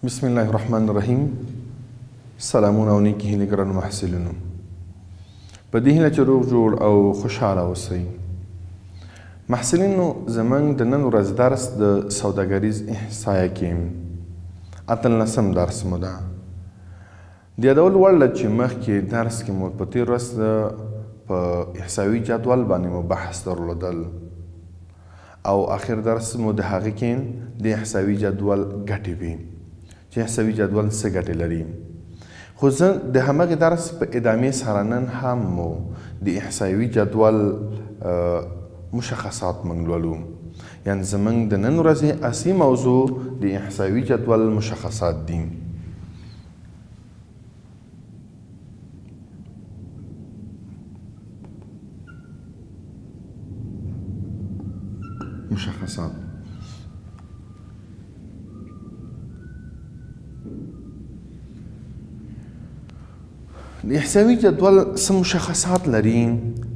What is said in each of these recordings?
بسم الله الرحمن الرحیم. سلامونه او نیکې هیلې ګرانو محصلینو، په دې هیله چې روغ جوړ او خوشحاله اوسئ. محصلینو، زموږ د نن ورځ درس د سوداګریز احصایه کې 18 درس مو ده. د یادولو وړ ده چې مخکې درس کې مو په تېر ورځ په احصایوي جدول باندې مو بحث درلودل او آخر درس مو د هغې کې د احصایوي جدول ګټې وي چې احصایوي جدول څه ګټې لري. خو زه د همغې درس په ادامې سره نن هم مو د احصایوي جدول مشخصات موږ لولو. یعنې زموږ د نن ورځې اصلي موضوع د احصایوي جدول مشخصات دي. مشخصات د احصایوي جدول څه مشخصات لري؟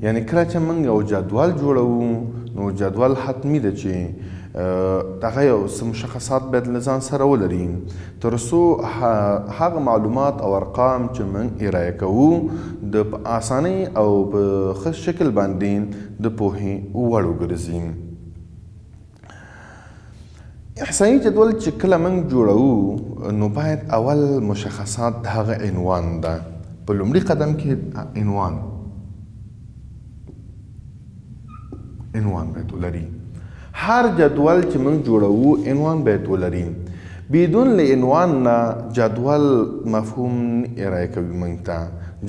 یعنې کله چې موږ یو جدول جوړوو نو جدول حتمي ده چې دغه یو څه مشخصات باید له ځان سره ولري تر څو هغه معلومات او ارقام چې موږ ارایه کوو د په اسانۍ او په ښه شکل باندې د پوهې وړ وګرځي. احصایي جدول چې کله موږ جوړوو نو باید اول مشخصات د هغه عنوان ده. په لومړي قدم کې عنوان باید ولري. هر جدول چې موږ جوړوو عنوان باید ولري. بدون له عنوان نه جدول مفهوم ارائه کوي موږ ته.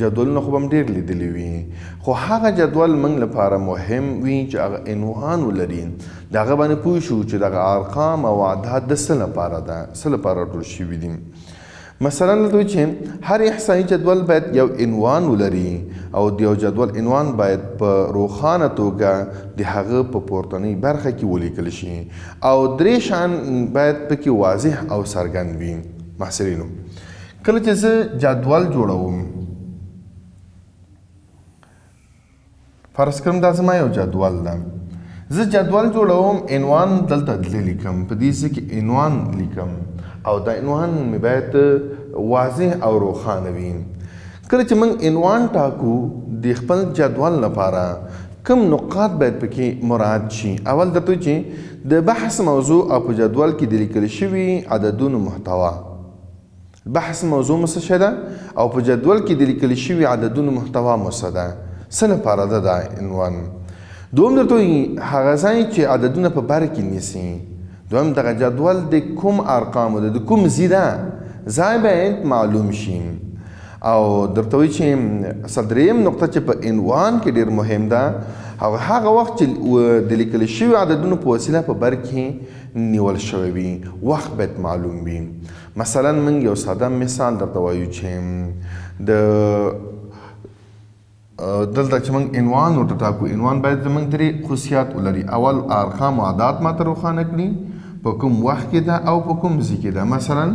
جدولونه خو به هم ډېر لیدلي وي، خو هغه جدول موږ لپاره مهم وي چې هغه عنوان ولري. د هغه باندې پوه شو چې دغه ارقام او اعداد د څه لپاره ده، څه لپاره راټول شوي دي. مثلا دلته چې هر احصایي جدول باید یو عنوان ولري او د یو جدول عنوان باید په روښانه توګه د هغه په پورتنۍ برخه کې ولیکل شي او درې شیان باید پکې واضح او څرګند وي. محصلینو، کله چې زه جدول جوړوم، فرض کړم دا زما یو جدول ده، زه جدول جوړوم، عنوان دلته لیکم، په دې ځای کې عنوان لیکم او دا عنوان مې باید واضح او روښانه وي. کله چې موږ عنوان ټاکو د خپل جدول لپاره کوم نقاط باید پکې مراعات شي؟ اول درته چې د بحث موضوع او په جدول کې د لیکل شوي عددونو محتوا. بحث موضوع مو څه شی ده او په جدول کې د لیکل شوي عددونو محتوا مو څه ده؟ څه لپاره ده دا عنوان؟ دوم درته هغه ځای چې عددونه په بر کې نیسي. دویم دغه جدول د کوم ارقامو ده، د کوم ځای ده، ځای باید معلوم شي. او درته وایي چې درېیم نقطه چې په عنوان کې ډېر مهم ده، هغه وخت چې د لیکل شوي عددونو په وسیله په بر کې نیول شوی وي، وخت باید معلوم وي. مثلا موږ یو ساده مثال درته وایو چې دلته چې موږ عنوان ورته ټاکو، عنوان باید زموږ درې خصوصیات ولري. اول ارقام او اعداد ماته روښانه کړي، په کوم وخت کې ده او په کوم ځای کې ده. مثلا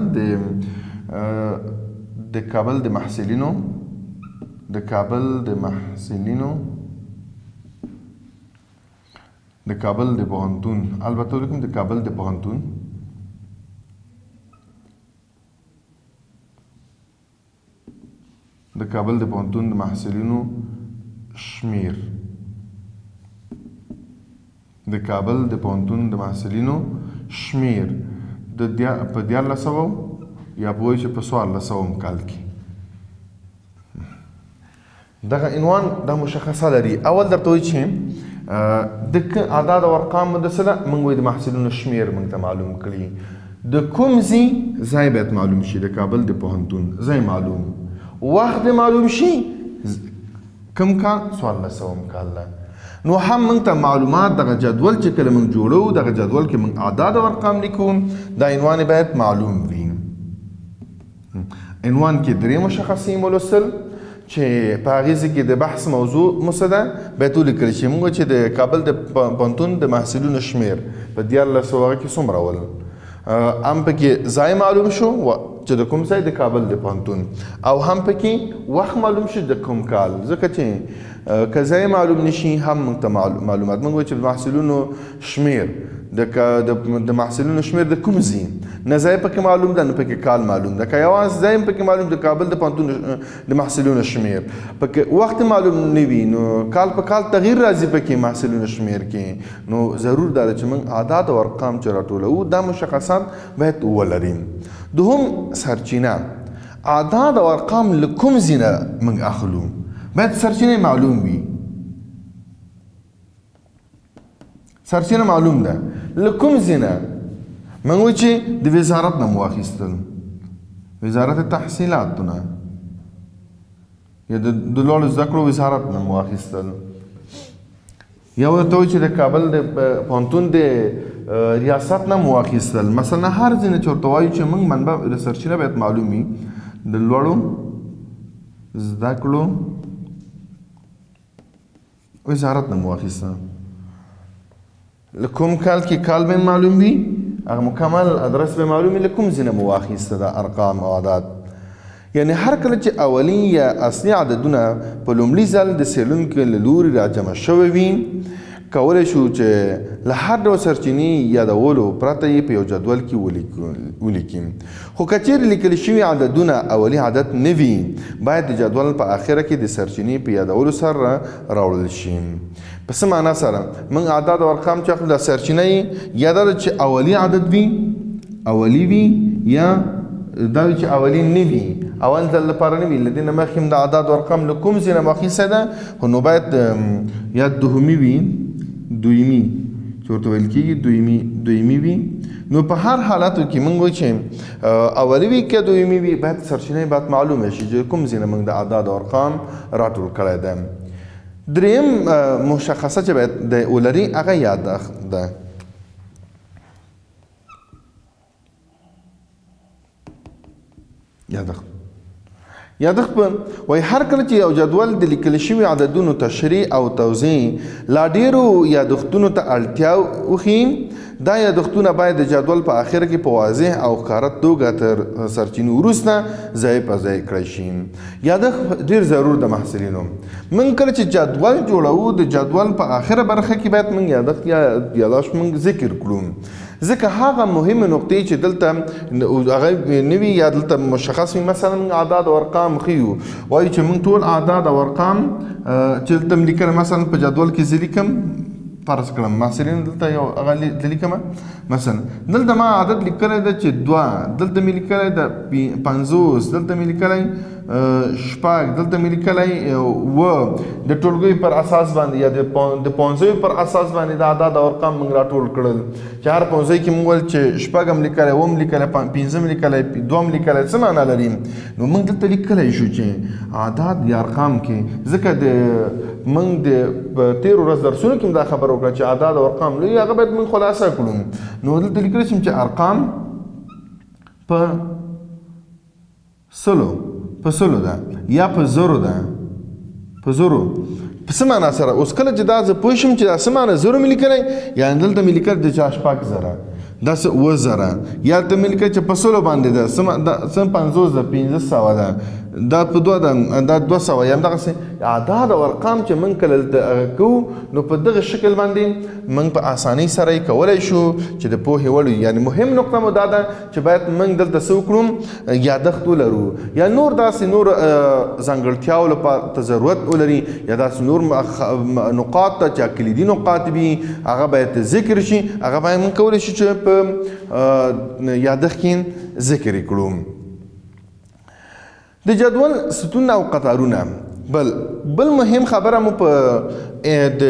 د کابل د محصلینو د کابل د پوهنتون، البته ولیکم د کابل د پوهنتون د کابل د پوهنتون د محصلینو شمیر، د کابل د پوهنتون د محصلینو شمیر په 1400 یا په وایي چې په 1400 کال کې. دغه عنوان دا مشخصه لري. اول درته وایي چې د اعداد او ارقام د څه ده؟ موږ وایي د محصلینو شمیر موږ ته معلوم کړي. د کوم ځای باید معلوم شي؟ د کابل د پوهنتون ځای معلوم، وخت معلوم شي، کوم کال؟ 1400 کال ده. نو هم موږ ته معلومات دغه جدول چې کله موږ جوړو، دغه جدول کې موږ اعداد او ارقام لیکو، دا عنوان باید معلوم وي. عنوان کې درې مشخصې مو لوستل چې په هغې ځای کې د بحث موضوع مو څه ده باید ولیکل شي. موږ چې د کابل د پوهنتون د محصلینو شمیر په 1400 کې څومره ول، هم پکې ځای معلوم شو چې د کوم ځای د کابل د پوهنتون، او هم پکې وخت معلوم شو د کوم کال. ځکه چې که ځای معلوم نشي هم موږ ته معلومات موږ وایو چې د محصلونو شمیر د محصلونو شمیر د کوم ځای نه ځای پکې معلوم ده نه پکې کال معلوم ده که یوازې ځای هم پکې معلوم د کابل د پوهنتون د محصلونو شمیر پکې وخت معلوم نه وي نو کال په کال تغییر راځي پکې محصلونو شمیر کې نو ضرور دا ده چې موږ اعداد او ارقام چې راټولوو دا مشخصات باید ولري دوهم سرچینه اعداد او ارقام له کوم ځای نه موږ اخلو باید سرچینه معلوم وي سرچینه معلوم ده له کوم ځای نه موږ وایو چې د وزارت نه مو واخیستل وزارت تحصیلاتو نه یا د لوړو زده کړو وزارت نه مو واخیستل یا ورته وایو چې د کابل د پوهنتون د ریاست نه مو واخیستل مثلا هر ځای نه چې ورته وایو چې موږ منبع د سرچینه باید معلوم وي د لوړو زده کړو وزارت نه مو واخیسته له کوم کال کې کال به معلوم وي هغه مکمل ادرس به معلوم وي له کوم ځای نه مو واخیسته دا ارقام او اعداد یعنی هر کله چې اولي یا اصلي عددونه په لومړي ځل د څېړونکي له لوري راجمع شوي وي کولی شو چې له هر ډول سرچینې یادولو پرته یې په یو جدول کې ولیکي خو که چیرې لیکل شوي عددونه اولي عدد نه وي باید د جدول په اخره کې د سرچینې په یادولو سره راوړل شي په څه معنا سره موږ اعداد او ارقام چې اخلو دا سرچینه یا دا چې اولي عدد وي اولي وي یا دا چې اولي نه وي اول ځل لپاره نه وي له دې نه مخکې د اعداد او ارقام له کوم ځای نه واخیسته ده خو نو باید یا دوهمي وي دویمي چې ورته ویل کېږي دویمي وي نو په هر حالاتو کې موږ وایو چې اولي وي که دویمي وي باید سرچینه باید معلومه شي چې کوم ځای نه موږ د اعداد او ارقام راټول کړی ده دریم مشخصه چې باید د ولري هغه یادښت ده یادښت په وایي هر کله چې یو جدول د لیکل شوي عددونو تشریح او توضیح لا ډېرو یادښتونو ته اړتیا وښیي دا یادښتونه باید د جدول په آخر کې په واضح او ښکاره توګه تر سرچینو وروسته ځای په ځای کړی شي یادښت ډېر ضرور د محصلینو موږ کله چې جدول جوړوو د جدول په آخره برخه کې باید موږ یادښت یا یاداشت موږ ذکر کړو ځکه هغه مهمه نقطې چې دلته هغه نه وي یا دلته مشخص وي مثلا موږ اعداد او ارقام ښیو وایو چې موږ ټول اعداد او ارقام چې دلته م لیکلی مثلا په جدول کې زه لیکم فرض کړم محصلین دلته یو هغه لیکم مثلا دلته ما عدد لیکلی ده چې 2 دلته مې لیکلی ده 50 دلته مې لیکلی شپږ دلته مې لیکلی و د ټولګیو پر اساس باندې یا د پونځیو پر اساس باندې د اعداد او ارقام موږ راټول کړل چې هر پونځی کې موږ ویل چې شپږ هم لیکلی اووه هم لیکلی پنځه هم لیکلی دوه هم لیکلی څه معنا لري نو موږ دلته لیکلی شو چې اعداد یا ارقام کې ځکه د موږ د تېرو ورځ درسونو کې هم دا خبره وکړه چې اعداد او ارقام لوی هغه باید موږ خلاصه کړو نو دلته لیکلی شم چې ارقام په سلو ده یا په زرو ده په زرو په څه معنا سره اوس کله چې دا زه پوه شم چې دا څه معنا زرو مې لیکلی یعنې دلته مې لیکلی د چا شپږ زره داسې 7,000 یا ته مې لیکلی چې په سلو باندې ده څه 50 ده 500 ده دا په دوه ده دا 200 یا همدغسې اعداد او ارقام چې موږ کله دلته کوو نو په دغه شکل باندې موږ په اسانۍ سره یې کولی شو چې د پوهې وړ یعنې مهم نقطه مو دا ده چې باید موږ دلته څه وکړو یادښت ولرو یا نور داسې نور ځانګړتیاو لپاره ته ضرورت ولري یا داسې نور نقاط ته چې کلیدي نقاط وي هغه باید ذکر شي هغه باید موږ کولی شو چې په یادښت کې ذکر یې کړو د جدول ستون او قطارونه بل مهم خبره مو په د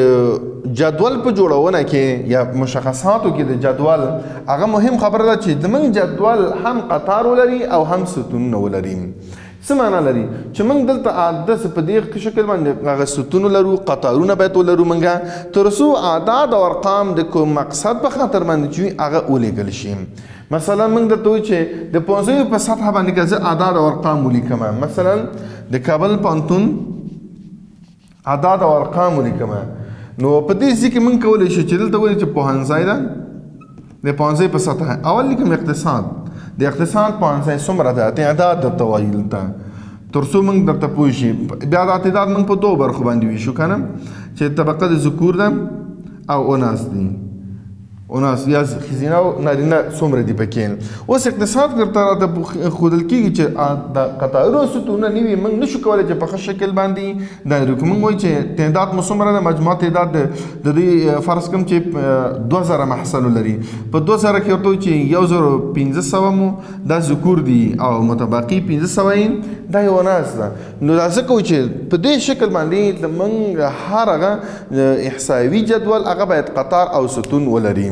جدول په جوړونه کې یا مشخصاتو کې د جدول هغه مهم خبره ده چې زموږ جدول هم قطار ولري او هم ستونونه ولري څه معنا لري چې موږ دلته داسې په دې شکل باندې هغه ستون لرو قطارونه باید ولرو موږ تر څو اعداد او ارقام د کوم مقصد په خاطر باندې چې هغه ولیکل شي مثلا موږ درته وایو چې د پوهنځیو په سطحه باندې که زه اعداد او ارقام ولیکم مثلا د کابل پوهنتون اعداد او ارقام ولیکم نو په دې ځای کې موږ کولی شو چې دلته وایو چې پوهنځی ده د پوهنځی په سطحه اول لیکم اقتصاد د اقتصاد پوهنځی څومره ده تعداد درته وایي دلته تر څو موږ درته پوه شي. بیا دا تعداد موږ په دوو برخو باندې ویشو که نه، چې طبقه د ذکور ده او اناث دي. اناث یا ښځینه او نارینه څومره دي پکې. اوس اقتصاد درته راته ښودل کېږي چې د قطارونو ستونونه نه وي، موږ نشو کولی چې په ښه شکل باندې دا لرو. که موږ وایو چې تعداد مو څومره ده، مجموعه تعداد د دې فرض کړم چې 2000 محصلو لري، په 2000 کې ورته وایو چې 1500 مو دا ذکور دي او متبقي 1500 دا یو اناث ده. نو دا ځکه وایو چې په دې شکل باندې موږ هر هغه احصایوي جدول هغه باید قطار او ستون ولري.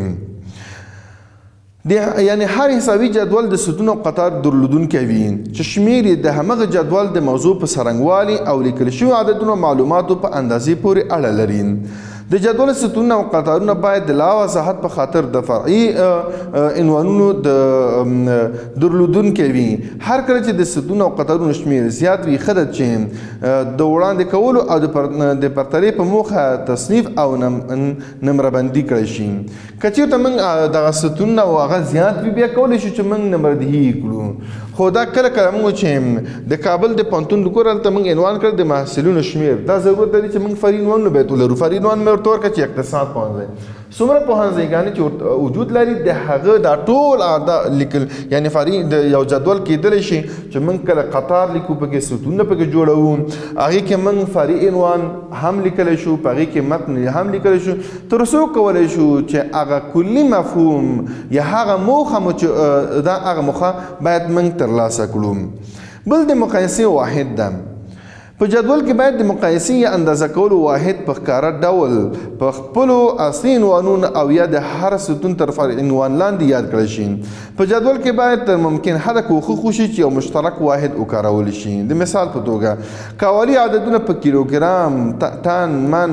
یعنی هر حسابي جدول د ستون او قطار درلودونکی وي چې شمیر یې د همغه جدول د موضوع په څرنګوالي او لیکل شوي عددونو معلوماتو په اندازې پورې اړه لري. د جدول ستونونه او قطارونه باید د لا وضاحت په خاطر د فرعي عنوانونو د درلودونکی وي. هر کله چې د ستونو او قطارونو شمیر زیات وي ښه ده چې د وړاندې کولو او د پرتلې په موخه تصنیف او نمرهبندي کړی شي. که چېرته موږ دغه ستونونه او هغه زیات وي بیا کولی شو چې موږ نمردهي کړو. خو دا کله کله موږ چې د کابل د پوهنتون د کور هلته موږ عنوان کړ د محصلینو شمیر، دا ضرورت لري چې موږ فرعي عنوانونه باید ولرو. فرعي عنوان مې ورته ورکړه چې اقتصاد پوهنځی. څومره پوهنځیګانې چې وجود لري د هغه دا ټول لیکل، یعنی فرعي د یو جدول کېدلی شي چې موږ کله قطار لیکو، پکې ستونونه پکې جوړوو، هغې کې موږ فرعي عنوان هم لیکلی شو، په هغې کې متن هم لیکلی شو، تر څو کولی شو چې هغه کلي مفهوم یا هغه موخه مو چې دا هغه موخه باید موږ ترلاسه کړو. بل د مقایسې واحد ده. په جدول کې باید د مقایسې یا اندازه کولو واحد په ښکاره ډول په خپلو اصلي عنوانونو او یا د هر ستون تر فرعي عنوان لاندې یاد کړی شي. په جدول کې باید تر ممکن حده کوښښ وشي چې یو مشترک واحد وکارول شي. د مثال په توګه کاوالي عددونه په کیلوګرام، ټن، من،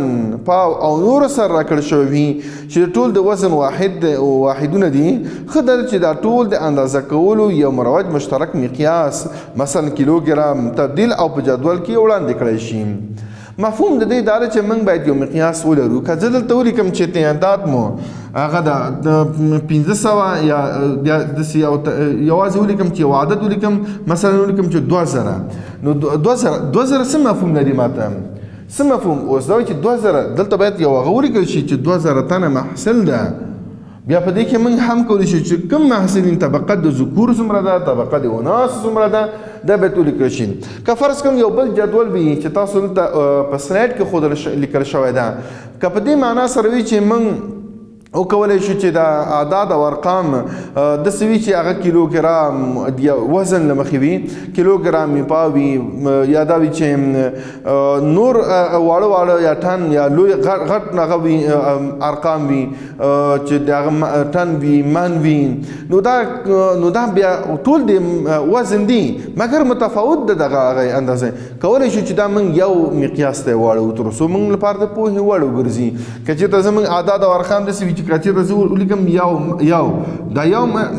پاو او نورو سره راکړل شوي وي چې ټول د وزن واحدونه دي. ښه ده چې دا ټول د اندازه کولو یو مروج مشترک مقیاس مثلا کیلوګرام تبدیل او په جدول کې وړاندې کړی شي. مفهوم د دې دا دی چې موږ باید یو مقیاس ولرو. که زه دلته ولیکم چې تعداد مو هغه د 1500 یا داسې یوازې ولیکم چې یو عدد ولیکم، مثلا ولیکم چې 2000، نو 2000 څه مفهوم لري ماته؟ څه مفهوم؟ اوس دا چې 2000 دلته باید یو هغه ولیکل شي چې 2000 تنه محصل ده. بیا په دې کې موږ هم کولی شو چې کوم محصلین طبقه د ذکور څومره ده، طبقه د اناث څومره ده، دا باید ولیکل شي. که فرض کوم یو بل جدول وي چې تاسو دلته په سلایډ کې لیکل شوی ده، که په دې معنا سره وي چې موږ وکولی شو چې دا اعداد او ارقام داسې وي چې هغه کیلوګرام وزن له مخې وي، کیلوګرام وي، پاو وي، یا دا وي چې نور واړه واړه یا ټن یا لوی غټ هغه وي ارقام وي چې د هغه ټن وي، من وي. نو دا بیا ټول د وزن دي مګر متفاوت ده دغه هغه اندازې. کولی شو چې دا موږ یو مقیاس ته واړو تر څو موږ لپاره د پوهې وړ وګرځي. که چېرته زموږ اعداد او ارقام داسې وي چې که چېرته زه ولیکم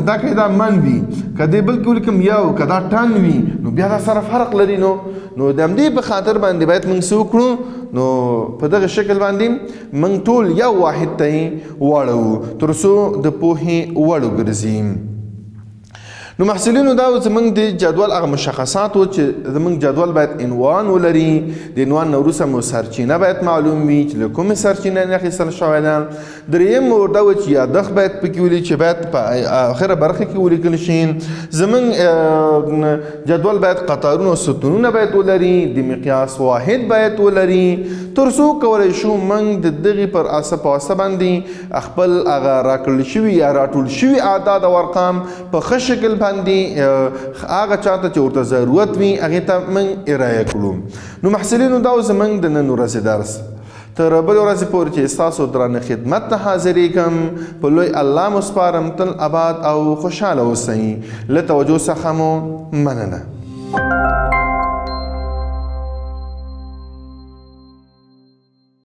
دا که دا من وي، که دې بل کې ولیکم یو، که دا ټن وي، نو بیا دا سره فرق لري. نو د همدې په خاطر باندې باید موږ څه وکړو؟ نو په دغه شکل باندې موږ ټول یو واحد ته یې واړوو تر څو د پوهې وړ وګرځي. نو محصلینو دا زموږ د جدول هغه مشخصات و چې زموږ جدول باید عنوان ولري. د عنوان نه وروسته مو سرچینه باید معلوم وي چې له کومې سرچینې نه اخیستل شوې ده. دریم دا و چې یادښت باید پکې ولي چې باید په آخره برخه کې ولیکل شي. زموږ جدول باید قطارونه او ستونونه باید ولري، د مقیاس واحد باید ولري تر څو کولی شو موږ د دغې پر اساس باندې خپل هغه راکړل شوي یا راټول شوي اعداد او ارقام په ښه شکل باندې هغه چاته چې ورته ضرورت وي هغې ته موږ ارایه کړو. نو محصلینو دا زموږ د نن ورځې درس. تر بلې ورځې پورې چې ستاسو درانه خدمت ته حاضرېږم، په لوی الله مو سپارم. تل اباد او خوشحاله اوسئ. له توجه څخه مو مننه.